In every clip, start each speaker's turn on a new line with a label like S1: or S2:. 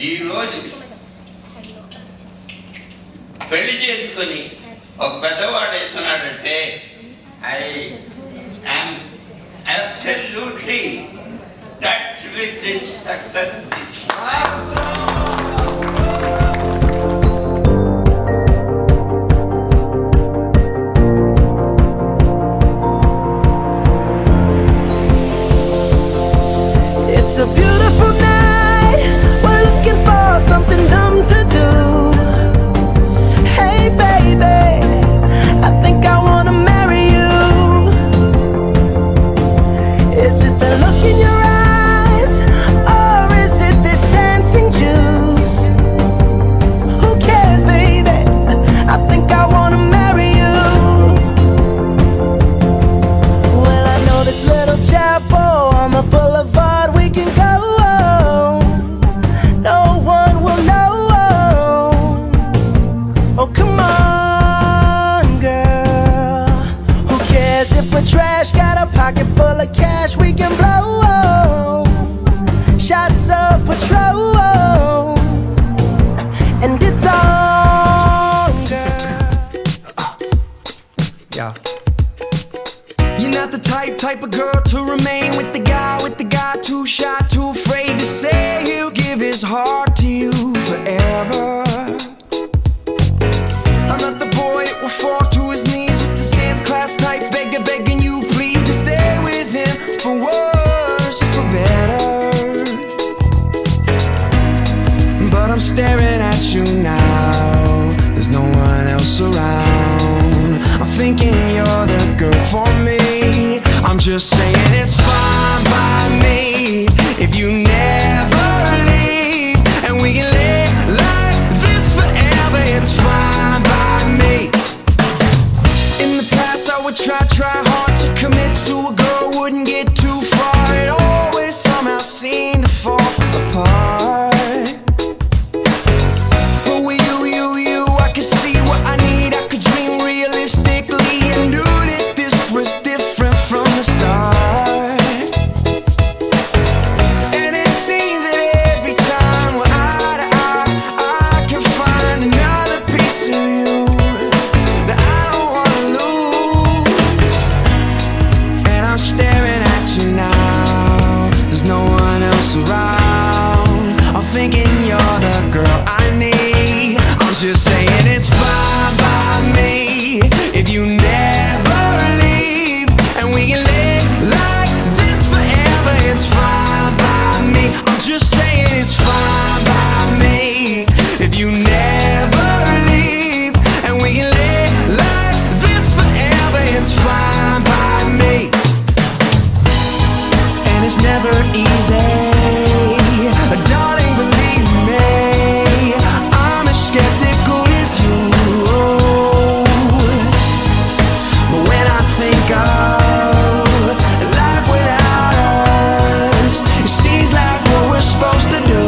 S1: ఈ రోజు పెళ్లి చేసుకొని ఒక పెద్దవాడు అవుతున్నాడంటే I am absolutely touch with this success.
S2: It's a beautiful night. We're looking for something dumb to do. Hey baby, I think I wanna marry you. Is it the look in your eyes, or is it this dancing juice? Who cares, baby? I think I wanna marry you. Well, I know this little chapel on the boulevard we can go. No one will know. Oh, come on, girl. Who cares if we're trash? Got a pocket full of cash we can blow. Shots of Patrol, and it's on, girl.
S3: Yeah. You're not the type of girl to remain with the guy too shy, too afraid to say he'll give his heart to you forever. I'm not the boy that will fall to his knees with the dance class type begging you please to stay with him for worse or for better. But I'm staring at you now, there's no one else around. I'm thinking you're the girl for me. I'm just saying it's fine by me if you never leave, and we can live like this forever. It's fine by me. In the past I would try hard to commit to a girl, wouldn't get too far. It always somehow seemed to fall apart. But with you, I could see what I need. I could dream realistically and knew that this was different from the start. And it seems that every time we're eye to eye, I can find another piece of you that I don't wanna lose. And I'm staring at you now, there's no one else around. I'm thinking you're the girl I need. I'm just saying it's fine by me if you never leave, and we can live like this forever. It's fine by me. I'm just saying it's fine by me if you never leave, and we can live like this forever. It's fine by me. And it's never easy, darling, believe me. I'm as skeptical as you. But when I think of life without us, it seems like what we're supposed to do.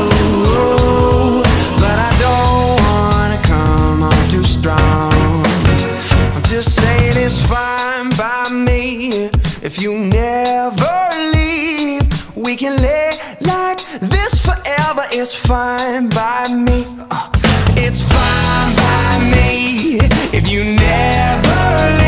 S3: But I don't wanna come on too strong. I'm just saying it's fine by me if you never leave. We can live like this forever. It's fine by me. It's fine by me if you never leave.